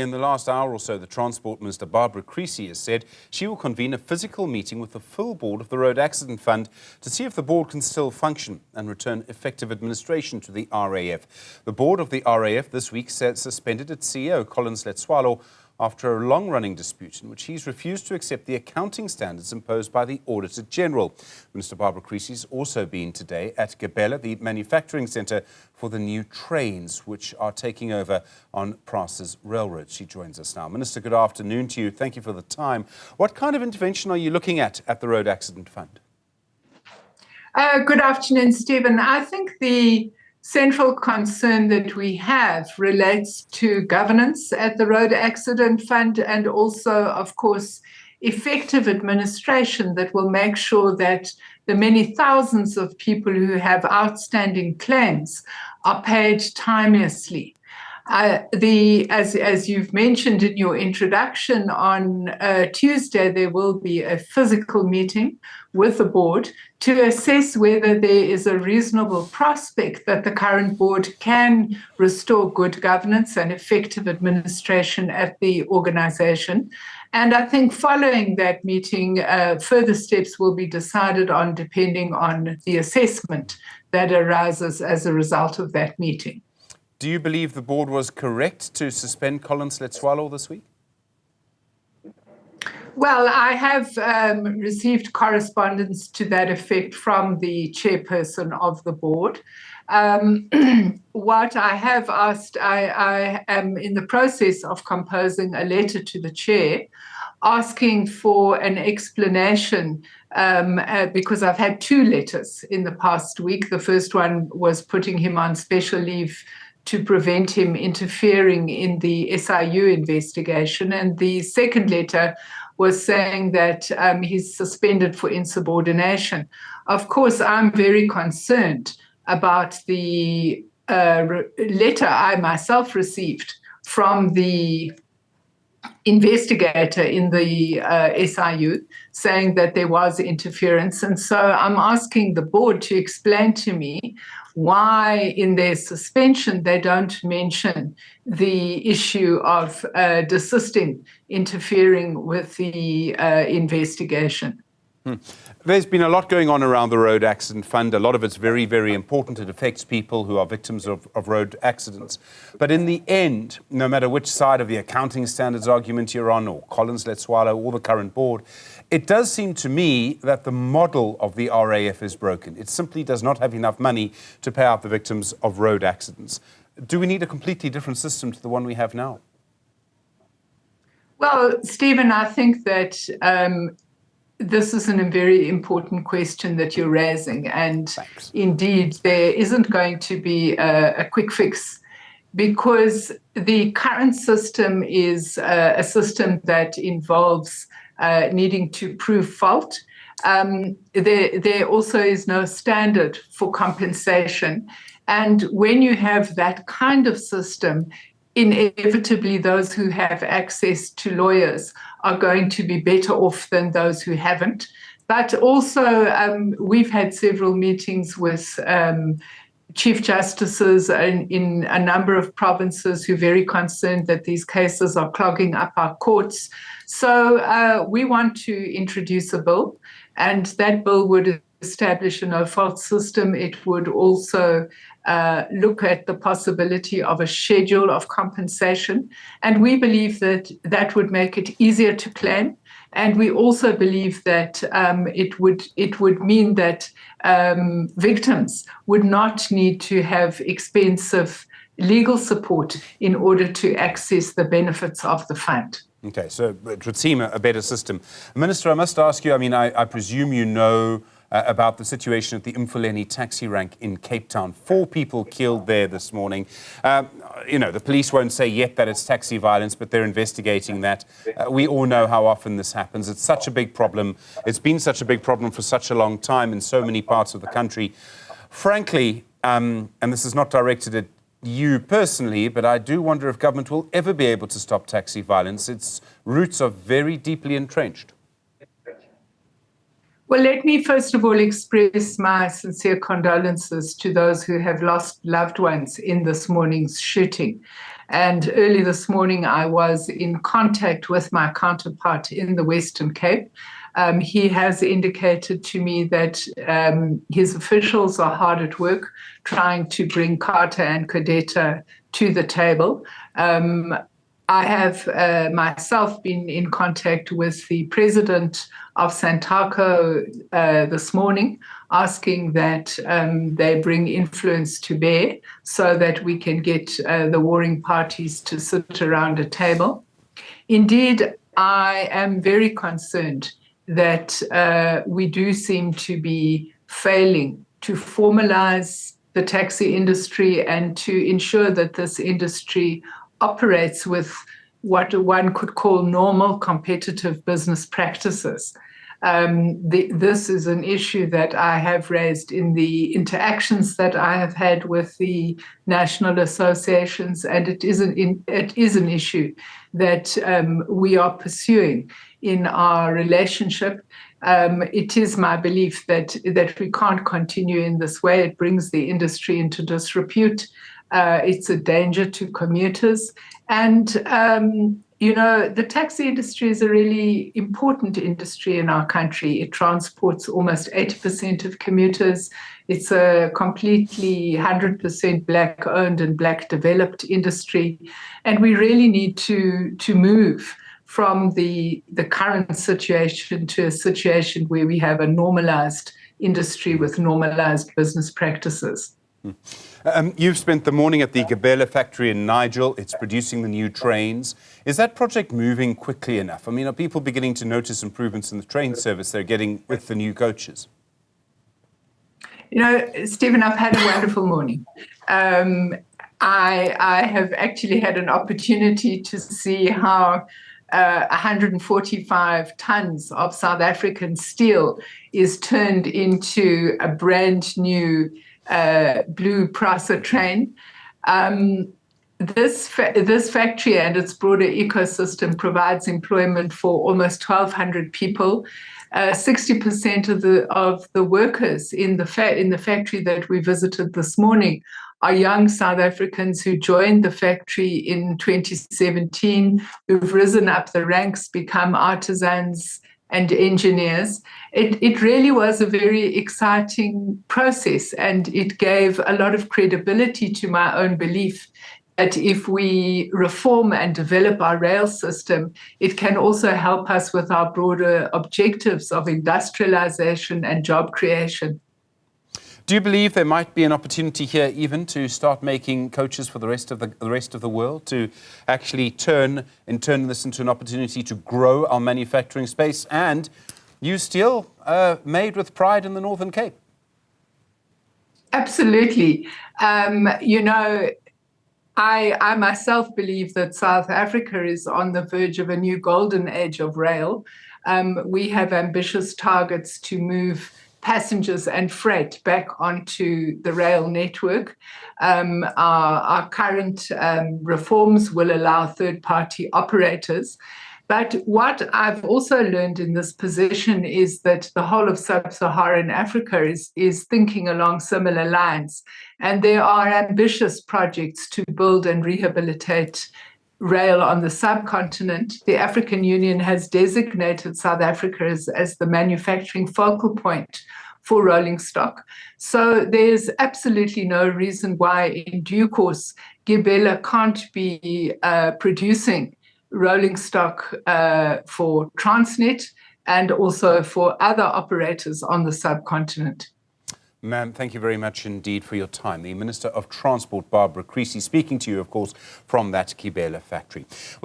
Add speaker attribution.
Speaker 1: In the last hour or so, the Transport Minister Barbara Creecy has said she will convene a physical meeting with the full board of the Road Accident Fund to see if the board can still function and return effective administration to the RAF. The board of the RAF this week suspended its CEO, Collins Letswalo, after a long-running dispute in which he's refused to accept the accounting standards imposed by the Auditor General. Minister Barbara Creecy has also been today at Gabela, the manufacturing centre for the new trains which are taking over on Prasa's railroad. She joins us now. Minister, good afternoon to you. Thank you for the time. What kind of intervention are you looking at the Road Accident Fund?
Speaker 2: Good afternoon, Stephen. I think the central concern that we have relates to governance at the Road Accident Fund and also, of course, effective administration that will make sure that the many thousands of people who have outstanding claims are paid timeously. As you've mentioned in your introduction, on Tuesday there will be a physical meeting with the board to assess whether there is a reasonable prospect that the current board can restore good governance and effective administration at the organisation. And I think following that meeting, further steps will be decided on depending on the assessment that arises as a result of that meeting.
Speaker 1: Do you believe the board was correct to suspend Collins Letswalo this week?
Speaker 2: Well, I have received correspondence to that effect from the chairperson of the board. What I have asked, I am in the process of composing a letter to the chair asking for an explanation because I've had two letters in the past week. The first one was putting him on special leave to prevent him interfering in the SIU investigation. And the second letter was saying that he's suspended for insubordination. Of course, I'm very concerned about the letter I myself received from the investigator in the SIU saying that there was interference. And so I'm asking the board to explain to me why in their suspension they don't mention the issue of desisting, interfering with the investigation.
Speaker 1: There's been a lot going on around the Road Accident Fund. A lot of it's very, very important. It affects people who are victims of road accidents. But in the end, no matter which side of the accounting standards argument you're on, or Collins Letswalo, or the current board, it does seem to me that the model of the RAF is broken. It simply does not have enough money to pay out the victims of road accidents. Do we need a completely different system to the one we have now?
Speaker 2: Well, Stephen, I think that this is a very important question that you're raising. And
Speaker 1: Thanks.
Speaker 2: Indeed, there isn't going to be a quick fix because the current system is a system that involves needing to prove fault. There also is no standard for compensation. And when you have that kind of system, inevitably those who have access to lawyers are going to be better off than those who haven't. But also we've had several meetings with chief justices in a number of provinces who are very concerned that these cases are clogging up our courts. So we want to introduce a bill, and that bill would establish a no-fault system. It would also look at the possibility of a schedule of compensation. And we believe that that would make it easier to claim. And we also believe that it would mean that victims would not need to have expensive legal support in order to access the benefits of the fund.
Speaker 1: Okay, so it would seem a better system. Minister, I must ask you, I presume you know about the situation at the eMfuleni taxi rank in Cape Town. 4 people killed there this morning. The police won't say yet that it's taxi violence, but they're investigating that. We all know how often this happens. It's such a big problem. It's been such a big problem for such a long time in so many parts of the country. Frankly, and this is not directed at you personally, but I do wonder if government will ever be able to stop taxi violence. Its roots are very deeply entrenched.
Speaker 2: Well, let me first of all express my sincere condolences to those who have lost loved ones in this morning's shooting. And early this morning, I was in contact with my counterpart in the Western Cape. He has indicated to me that his officials are hard at work trying to bring Carter and Cadeta to the table. I have myself been in contact with the president of Santaco this morning, asking that they bring influence to bear so that we can get the warring parties to sit around a table. Indeed, I am very concerned that we do seem to be failing to formalize the taxi industry and to ensure that this industry operates with what one could call normal competitive business practices. This is an issue that I have raised in the interactions that I have had with the national associations, and it is an issue that we are pursuing in our relationship. It is my belief that we can't continue in this way. It brings the industry into disrepute. It's a danger to commuters. And, the taxi industry is a really important industry in our country. It transports almost 80% of commuters. It's a completely 100% Black-owned and Black-developed industry. And we really need to move from the current situation to a situation where we have a normalized industry with normalized business practices.
Speaker 1: You've spent the morning at the Gibela factory in Nigel. It's producing the new trains. Is that project moving quickly enough? I mean, are people beginning to notice improvements in the train service they're getting with the new coaches?
Speaker 2: Stephen, I've had a wonderful morning. I have actually had an opportunity to see how 145 tons of South African steel is turned into a brand new blue Prasa train. This factory and its broader ecosystem provides employment for almost 1,200 people. 60% of the workers in the factory that we visited this morning are young South Africans who joined the factory in 2017, who've risen up the ranks, become artisans and engineers. It really was a very exciting process, and it gave a lot of credibility to my own belief that if we reform and develop our rail system, it can also help us with our broader objectives of industrialization and job creation.
Speaker 1: Do you believe there might be an opportunity here even to start making coaches for the rest of the world, to actually turn this into an opportunity to grow our manufacturing space and use steel made with pride in the Northern Cape?
Speaker 2: Absolutely. I myself believe that South Africa is on the verge of a new golden age of rail. We have ambitious targets to move passengers and freight back onto the rail network. Our current reforms will allow third-party operators. But what I've also learned in this position is that the whole of sub-Saharan Africa is thinking along similar lines. And there are ambitious projects to build and rehabilitate rail on the subcontinent. The African Union has designated South Africa as the manufacturing focal point for rolling stock. So there's absolutely no reason why in due course Gibela can't be producing rolling stock for Transnet and also for other operators on the subcontinent.
Speaker 1: Ma'am, thank you very much indeed for your time. The Minister of Transport, Barbara Creecy, speaking to you, of course, from that Gibela factory.